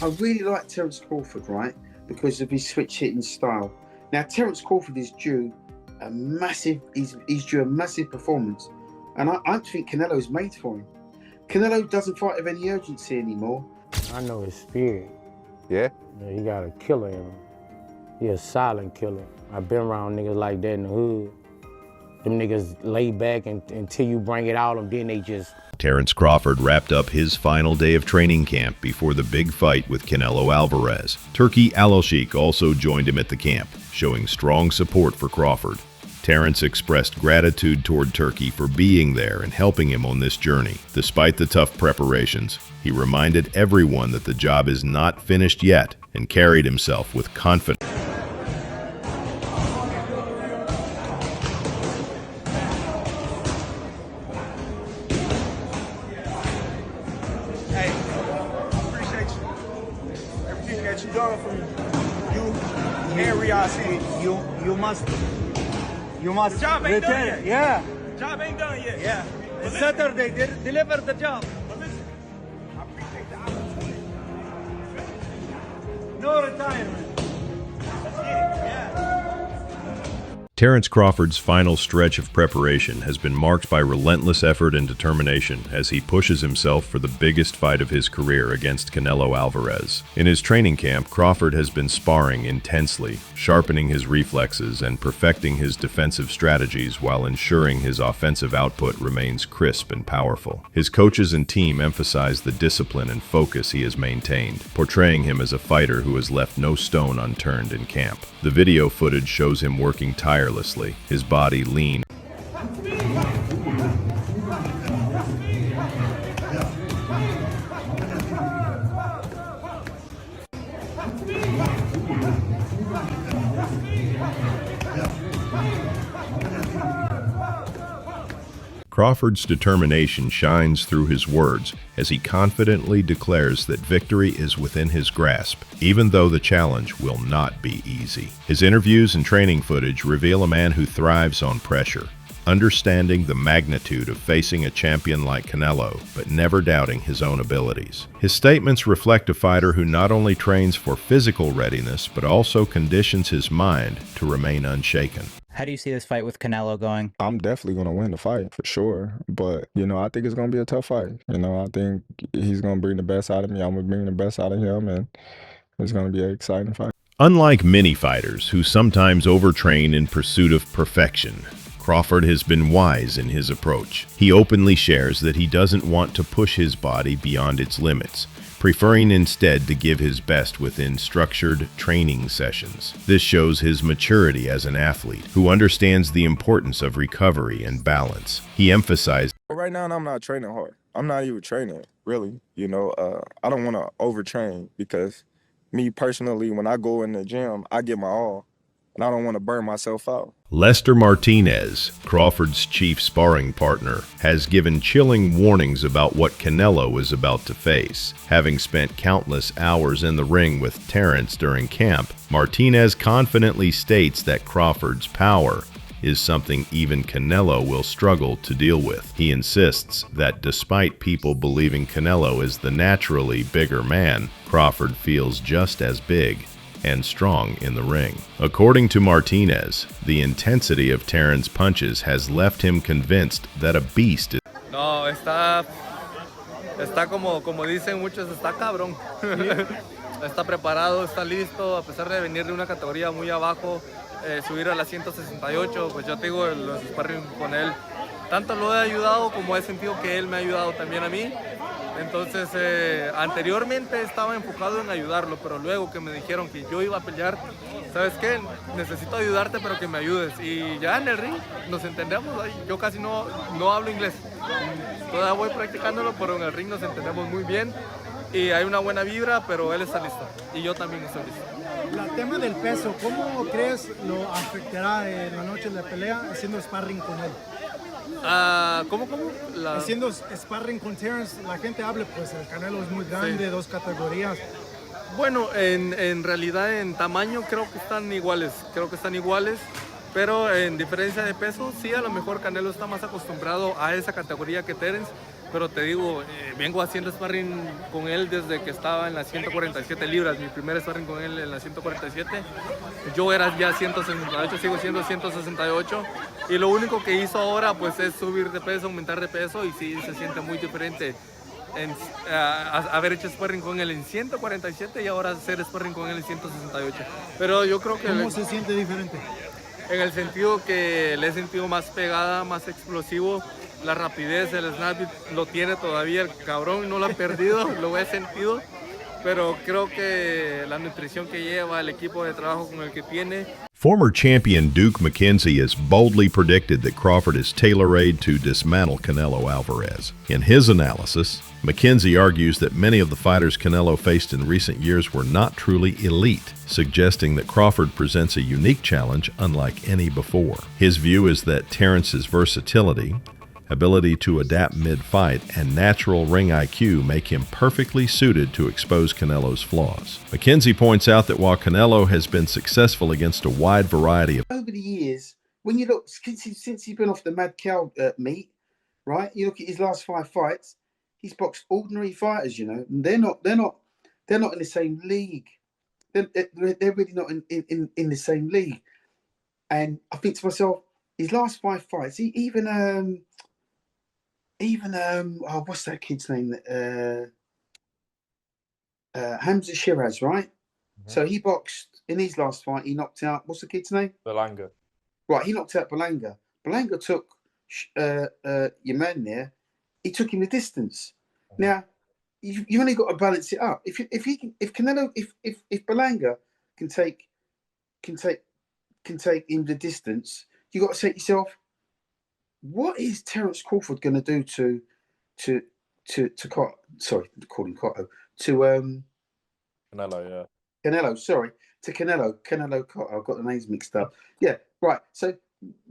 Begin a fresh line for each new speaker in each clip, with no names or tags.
I really like Terence Crawford, right, because of his switch hitting style. Now, Terence Crawford is due a massive, he's due a massive performance, and I think Canelo is made for him. Canelo doesn't fight with any urgency anymore.
I know his spirit.
Yeah?
He got a killer in him. He a silent killer. I've been around niggas like that in the hood. Them niggas lay back until you bring it out, and then they just...
Terence Crawford wrapped up his final day of training camp before the big fight with Canelo Alvarez. Turki Al-Sheikh also joined him at the camp, showing strong support for Crawford. Terence expressed gratitude toward Turki for being there and helping him on this journey. Despite the tough preparations, he reminded everyone that the job is not finished yet and carried himself with confidence.
Hey, appreciate you. Everything that you done for me. You and Riyadh City. You must
the job ain't
return
done
it.
yet.
Yeah.
The job ain't done yet.
Yeah.
But
It's Saturday. Deliver the job.
But listen, I appreciate the opportunity.
No retirement.
Let's get it. Yeah.
Terence Crawford's final stretch of preparation has been marked by relentless effort and determination as he pushes himself for the biggest fight of his career against Canelo Alvarez. In his training camp, Crawford has been sparring intensely, sharpening his reflexes and perfecting his defensive strategies while ensuring his offensive output remains crisp and powerful. His coaches and team emphasize the discipline and focus he has maintained, portraying him as a fighter who has left no stone unturned in camp. The video footage shows him working tirelessly, his body lean. Crawford's determination shines through his words as he confidently declares that victory is within his grasp, even though the challenge will not be easy. His interviews and training footage reveal a man who thrives on pressure, understanding the magnitude of facing a champion like Canelo, but never doubting his own abilities. His statements reflect a fighter who not only trains for physical readiness, but also conditions his mind to remain unshaken.
How do you see this fight with Canelo going?
I'm definitely going to win the fight for sure. But, I think it's going to be a tough fight. I think he's going to bring the best out of me. I'm going to bring the best out of him, and it's going to be an exciting fight.
Unlike many fighters who sometimes overtrain in pursuit of perfection, Crawford has been wise in his approach. He openly shares that he doesn't want to push his body beyond its limits, preferring instead to give his best within structured training sessions. This shows his maturity as an athlete who understands the importance of recovery and balance. He emphasized,
Right now, I'm not training hard. I'm not even training, really. I don't want to overtrain because me personally, when I go in the gym, I give my all, and I don't want to burn myself out.
Lester Martinez, Crawford's chief sparring partner, has given chilling warnings about what Canelo is about to face. Having spent countless hours in the ring with Terence during camp, Martinez confidently states that Crawford's power is something even Canelo will struggle to deal with. He insists that despite people believing Canelo is the naturally bigger man, Crawford feels just as big and strong in the ring. According to Martinez, the intensity of Terrence's punches has left him convinced that a beast is...
No, está como dicen muchos, está cabrón. Está preparado, está listo, a pesar de venir de una categoría muy abajo, subir a la 168, pues yo tengo los sparring con él. Tanto lo he ayudado como he sentido que él me ha ayudado también a mí. Entonces, anteriormente estaba enfocado en ayudarlo, pero luego que me dijeron que yo iba a pelear, ¿sabes qué? Necesito ayudarte, pero que me ayudes. Y ya en el ring nos entendemos. Yo casi no hablo inglés. Todavía voy practicándolo, pero en el ring nos entendemos muy bien. Y hay una buena vibra, pero él está listo. Y yo también estoy listo.
El tema del peso, ¿cómo crees lo afectará en la noche de la pelea haciendo sparring con él?
¿Cómo?
Haciendo sparring con Terence, la gente habla, pues el Canelo es muy grande, sí. 2 categorías.
Bueno, en realidad en tamaño creo que están iguales, pero en diferencia de peso, sí, a lo mejor Canelo está más acostumbrado a esa categoría que Terence, pero te digo, vengo haciendo sparring con él desde que estaba en las 147 libras. Mi primer sparring con él en las 147. Yo era ya 168, sigo siendo 168. Y lo único que hizo ahora pues es subir de peso, aumentar de peso, y sí se siente muy diferente haber hecho sparring con él en 147 y ahora hacer sparring con él en 168. Pero yo creo que...
¿Cómo se siente diferente?
En el sentido que le he sentido más pegada, más explosivo. La rapidez, el snap lo tiene todavía el cabrón, no lo ha perdido, lo he sentido. Pero creo que la nutrición que lleva, el equipo de trabajo con el que tiene.
Former champion Duke McKenzie has boldly predicted that Crawford is tailor-made to dismantle Canelo Alvarez. In his analysis, McKenzie argues that many of the fighters Canelo faced in recent years were not truly elite, suggesting that Crawford presents a unique challenge unlike any before. His view is that Terence's versatility, ability to adapt mid-fight, and natural ring IQ make him perfectly suited to expose Canelo's flaws. McKenzie points out that while Canelo has been successful against a wide variety of...
Over the years, when you look, since he's been off the mad cow meat, right? You look at his last 5 fights, he's boxed ordinary fighters, you know, and they're not in the same league. They're really not in the same league. And I think to myself, his last 5 fights, even what's that kid's name? Hamza Shiraz, right? Mm-hmm. So he boxed in his last fight. He knocked out, what's the kid's name?
Belanga.
Right, he knocked out Belanga. Belanga took your man there. He took him the distance. Mm-hmm. Now you only got to balance it up. If Belanga can take him the distance, you got to say to yourself, what is Terence Crawford going to do to
Canelo, yeah.
Canelo, sorry, to Canelo. I've got the names mixed up. Yeah, right. So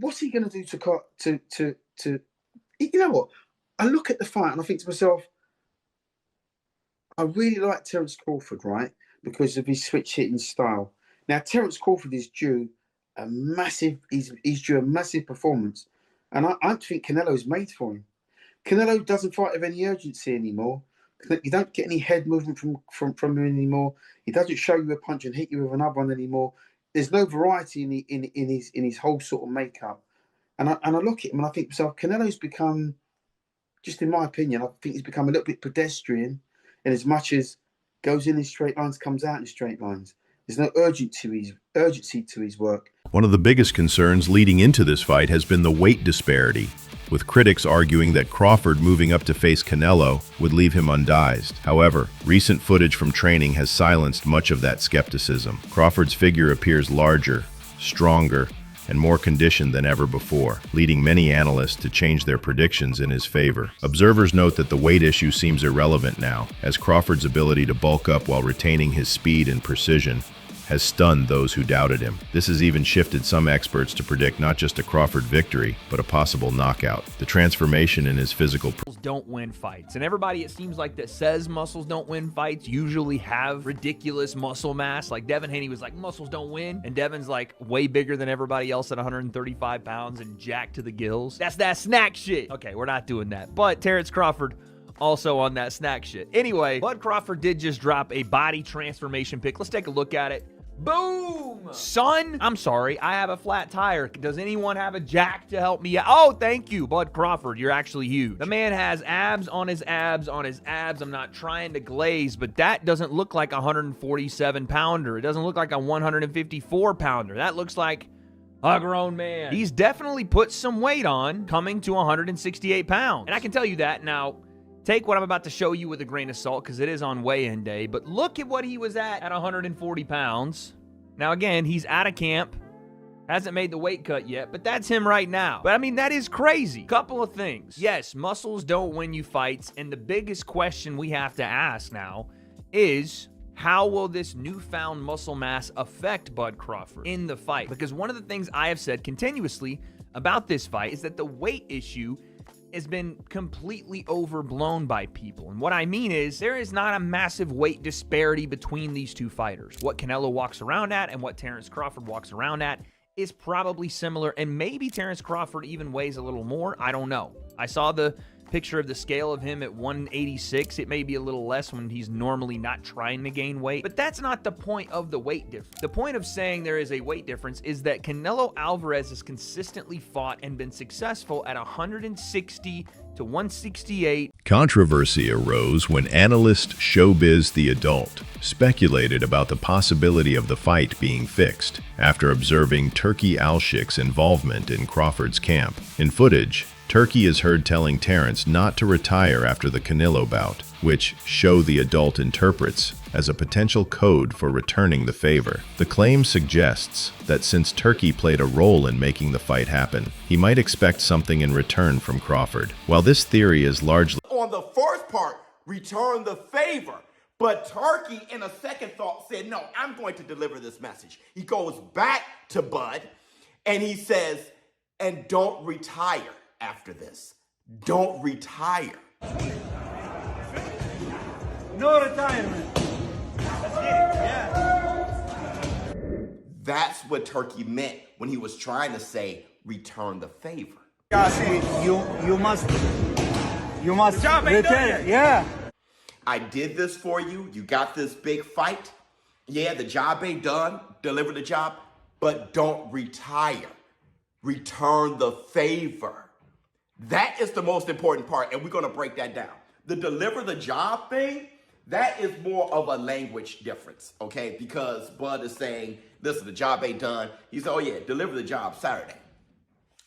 what's he going to do to you know what? I look at the fight and I think to myself, I really like Terence Crawford, right? Because of his switch hitting style. Now, Terence Crawford is due a massive performance. And I don't think Canelo's made for him. Canelo doesn't fight with any urgency anymore. You don't get any head movement from him anymore. He doesn't show you a punch and hit you with another one anymore. There's no variety in his whole sort of makeup. And I look at him and I think to myself, Canelo's become, just in my opinion, I think he's become a little bit pedestrian in as much as goes in straight lines, comes out in straight lines. There's no urgency to his work.
One of the biggest concerns leading into this fight has been the weight disparity, with critics arguing that Crawford moving up to face Canelo would leave him undized. However, recent footage from training has silenced much of that skepticism. Crawford's figure appears larger, stronger, and more conditioned than ever before, leading many analysts to change their predictions in his favor. Observers note that the weight issue seems irrelevant now, as Crawford's ability to bulk up while retaining his speed and precision has stunned those who doubted him. This has even shifted some experts to predict not just a Crawford victory, but a possible knockout. The transformation in his physical
don't win fights. And everybody, it seems like, that says muscles don't win fights usually have ridiculous muscle mass. Like Devin Haney was like, muscles don't win. And Devin's like way bigger than everybody else at 135 pounds and jacked to the gills. That's that snack shit. Okay, we're not doing that. But Terence Crawford also on that snack shit. Anyway, Bud Crawford did just drop a body transformation pic. Let's take a look at it. Boom! Son, I'm sorry, I have a flat tire. Does anyone have a jack to help me out? Oh, thank you, Bud Crawford. You're actually huge. The man has abs on his abs on his abs. I'm not trying to glaze, but that doesn't look like a 147-pounder. It doesn't look like a 154-pounder. That looks like a grown man. He's definitely put some weight on, coming to 168 pounds. And I can tell you that now. Take what I'm about to show you with a grain of salt because it is on weigh-in day, but look at what he was at 140 pounds. Now, again, he's out of camp, hasn't made the weight cut yet, but that's him right now. But, I mean, that is crazy. Couple of things. Yes, muscles don't win you fights, and the biggest question we have to ask now is, how will this newfound muscle mass affect Bud Crawford in the fight? Because one of the things I have said continuously about this fight is that the weight issue has been completely overblown by people. And what I mean is, there is not a massive weight disparity between these two fighters. What Canelo walks around at and what Terence Crawford walks around at is probably similar, and maybe Terence Crawford even weighs a little more. I don't know. I saw the picture of the scale of him at 186. It may be a little less when he's normally not trying to gain weight, but that's not the point of the weight difference. The point of saying there is a weight difference is that Canelo Alvarez has consistently fought and been successful at 160 to 168.
Controversy arose when analyst Showbiz the Adult speculated about the possibility of the fight being fixed after observing Turki Alshik's involvement in Crawford's camp. In footage, Turki is heard telling Terence not to retire after the Canelo bout, which Show the Adult interprets as a potential code for returning the favor. The claim suggests that since Turki played a role in making the fight happen, he might expect something in return from Crawford. While this theory is largely
on the first part, return the favor. But Turki, in a second thought, said, no, I'm going to deliver this message. He goes back to Bud and he says, and don't retire after this. Don't retire.
No retirement. Let's get it. Yeah.
That's what Turki meant when he was trying to say, return the favor.
I see you must
job ain't done
return.
yet.
Yeah.
I did this for you. You got this big fight. Yeah, the job ain't done. Deliver the job. But don't retire. Return the favor. That is the most important part, and we're going to break that down. The deliver the job thing, that is more of a language difference, okay? Because Bud is saying, listen, the job ain't done. He said, oh yeah, deliver the job Saturday.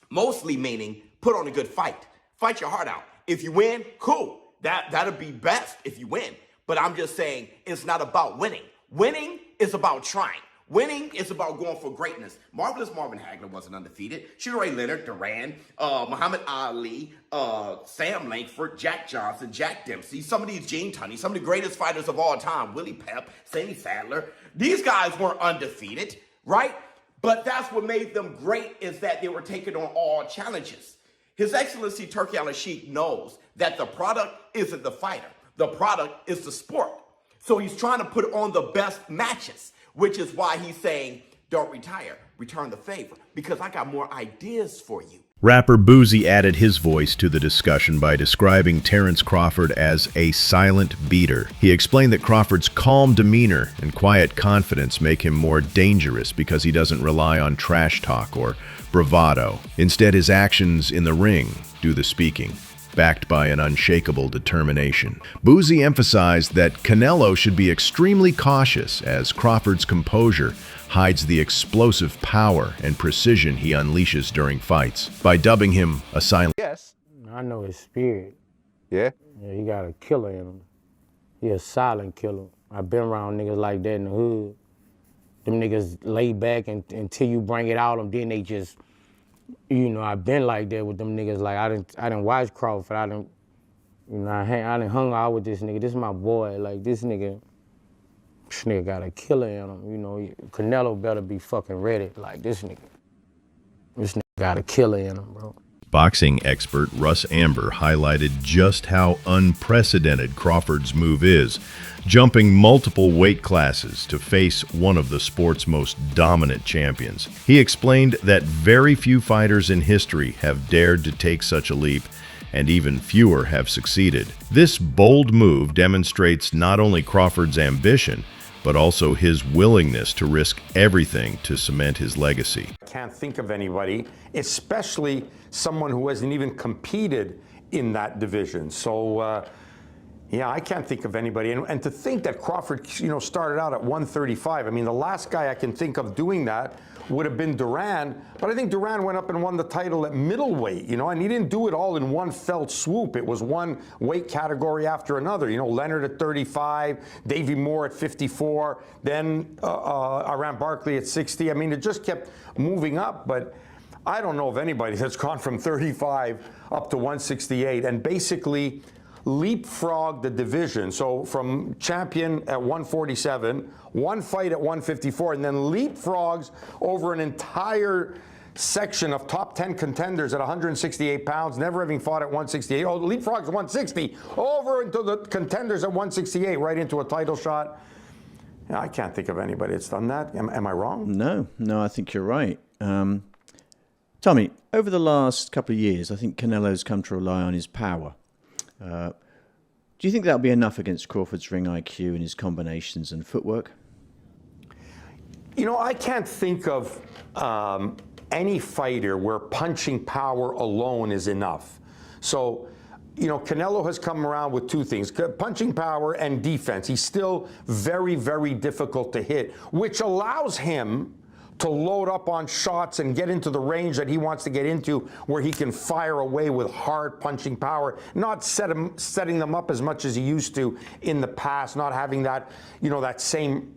Mostly meaning put on a good fight. Fight your heart out. If you win, cool. That'll be best if you win. But I'm just saying it's not about winning. Winning is about trying. Winning is about going for greatness. Marvelous Marvin Hagler wasn't undefeated. Sugar Ray Leonard, Duran, Muhammad Ali, Sam Langford, Jack Johnson, Jack Dempsey, some of these Gene Tunney, some of the greatest fighters of all time, Willie Pep, Sammy Sadler. These guys weren't undefeated, right? But that's what made them great is that they were taking on all challenges. His Excellency Turki Al-Sheikh knows that the product isn't the fighter. The product is the sport. So he's trying to put on the best matches, which is why he's saying, don't retire, return the favor, because I got more ideas for you.
Rapper Boozy added his voice to the discussion by describing Terence Crawford as a silent beater. He explained that Crawford's calm demeanor and quiet confidence make him more dangerous because he doesn't rely on trash talk or bravado. Instead, his actions in the ring do the speaking, backed by an unshakable determination. Boozy emphasized that Canelo should be extremely cautious as Crawford's composure hides the explosive power and precision he unleashes during fights, by dubbing him a silent.
Yes. I know his spirit.
Yeah?
Yeah, he got a killer in him. He a silent killer. I've been around niggas like that in the hood. Them niggas lay back until you bring it out them, then they just, you know, I've been like that with them niggas. Like I didn't watch Crawford. I didn't hung out with this nigga. This is my boy. Like this nigga got a killer in him. You know, Canelo better be fucking ready. Like this nigga got a killer in him, bro.
Boxing expert Russ Amber highlighted just how unprecedented Crawford's move is, jumping multiple weight classes to face one of the sport's most dominant champions. He explained that very few fighters in history have dared to take such a leap, and even fewer have succeeded. This bold move demonstrates not only Crawford's ambition, but also his willingness to risk everything to cement his legacy.
Can't think of anybody, especially someone who hasn't even competed in that division. So, yeah, I can't think of anybody. And to think that Crawford, you know, started out at 135. I mean, the last guy I can think of doing that would have been Duran, but I think Duran went up and won the title at middleweight, you know, and he didn't do it all in one fell swoop. It was one weight category after another. You know, Leonard at 35, Davey Moore at 54, then Iran Barkley at 60. I mean, it just kept moving up, but I don't know of anybody that's gone from 35 up to 168 and basically leapfrog the division. So from champion at 147, one fight at 154, and then leapfrogs over an entire section of top 10 contenders at 168 pounds, never having fought at 168. Oh, leapfrogs 160, over into the contenders at 168, right into a title shot. Yeah, I can't think of anybody that's done that. Am I wrong?
No, I think you're right. Tommy, over the last couple of years, I think Canelo's come to rely on his power. Do you think that'll be enough against Crawford's ring IQ and his combinations and footwork?
You know, I can't think of any fighter where punching power alone is enough. So, you know, Canelo has come around with two things, punching power and defense. He's still very, very difficult to hit, which allows him to load up on shots and get into the range that he wants to get into, where he can fire away with hard punching power, not setting them up as much as he used to in the past, not having that, you know, that same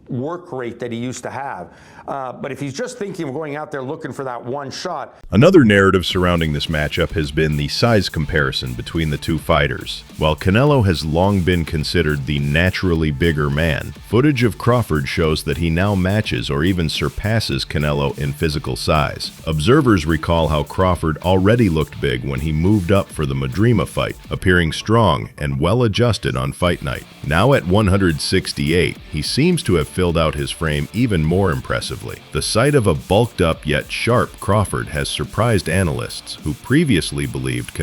work rate that he used to have. But if he's just thinking of going out there looking for that one shot.
Another narrative surrounding this matchup has been the size comparison between the two fighters. While Canelo has long been considered the naturally bigger man, footage of Crawford shows that he now matches or even surpasses Canelo in physical size. Observers recall how Crawford already looked big when he moved up for the Madrima fight, appearing strong and well-adjusted on fight night. Now at 168, he seems to have filled out his frame even more impressively. The sight of a bulked-up yet sharp Crawford has surprised analysts who previously believed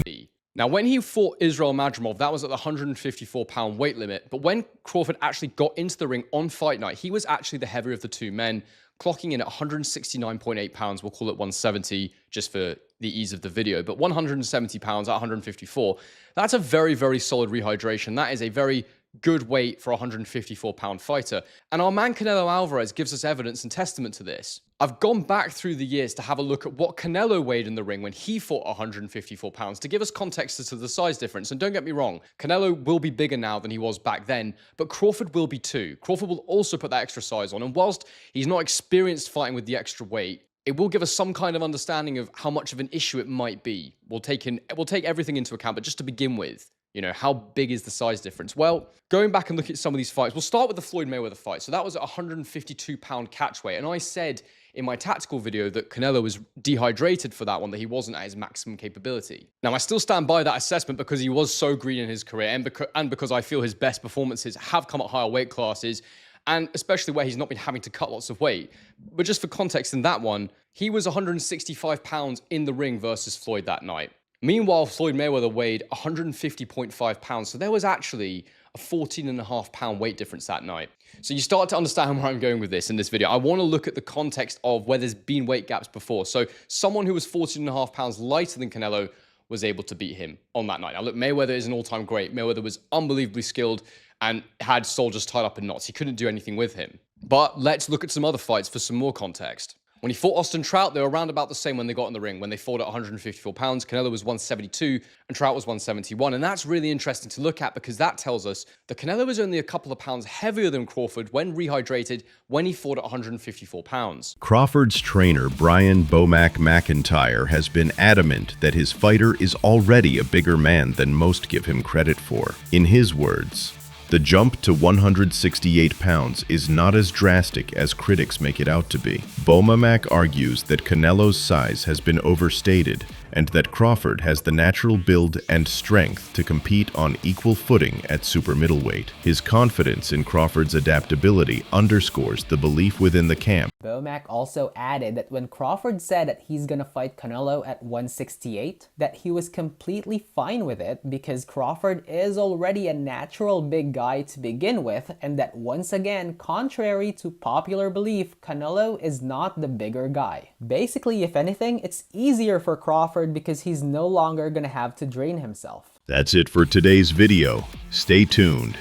Now, when he fought Israel Madrimov, that was at the 154-pound weight limit. But when Crawford actually got into the ring on fight night, he was actually the heavier of the two men, clocking in at 169.8 pounds. We'll call it 170 just for the ease of the video. But 170 pounds at 154, that's a very, very solid rehydration. That is a very good weight for a 154-pound fighter. And our man Canelo Alvarez gives us evidence and testament to this. I've gone back through the years to have a look at what Canelo weighed in the ring when he fought 154 pounds to give us context as to the size difference. And don't get me wrong, Canelo will be bigger now than he was back then, but Crawford will be too. Crawford will also put that extra size on. And whilst he's not experienced fighting with the extra weight, it will give us some kind of understanding of how much of an issue it might be. We'll take everything into account, but just to begin with, you know, how big is the size difference? Well, going back and looking at some of these fights, we'll start with the Floyd Mayweather fight. So that was a 152-pound catch weight. And I said in my tactical video that Canelo was dehydrated for that one, that he wasn't at his maximum capability. Now, I still stand by that assessment because he was so green in his career and because I feel his best performances have come at higher weight classes, and especially where he's not been having to cut lots of weight. But just for context in that one, he was 165 pounds in the ring versus Floyd that night. Meanwhile, Floyd Mayweather weighed 150.5 pounds, so there was actually a 14.5-pound weight difference that night. So you start to understand where I'm going with this in this video. I want to look at the context of where there's been weight gaps before. So someone who was 14.5 pounds lighter than Canelo was able to beat him on that night. Now look, Mayweather is an all-time great. Mayweather was unbelievably skilled and had soldiers tied up in knots. He couldn't do anything with him. But let's look at some other fights for some more context. When he fought Austin Trout, they were around about the same when they got in the ring. When they fought at 154 pounds, Canelo was 172 and Trout was 171. And that's really interesting to look at because that tells us that Canelo was only a couple of pounds heavier than Crawford when rehydrated when he fought at 154 pounds.
Crawford's trainer, Brian Bomac McIntyre, has been adamant that his fighter is already a bigger man than most give him credit for. In his words, the jump to 168 pounds is not as drastic as critics make it out to be. Bomac argues that Canelo's size has been overstated and that Crawford has the natural build and strength to compete on equal footing at super middleweight. His confidence in Crawford's adaptability underscores the belief within the camp.
Bomac also added that when Crawford said that he's gonna fight Canelo at 168, that he was completely fine with it because Crawford is already a natural big guy to begin with, and that once again, contrary to popular belief, Canelo is not the bigger guy. Basically, if anything, it's easier for Crawford because he's no longer gonna have to drain himself.
That's it for today's video. Stay tuned.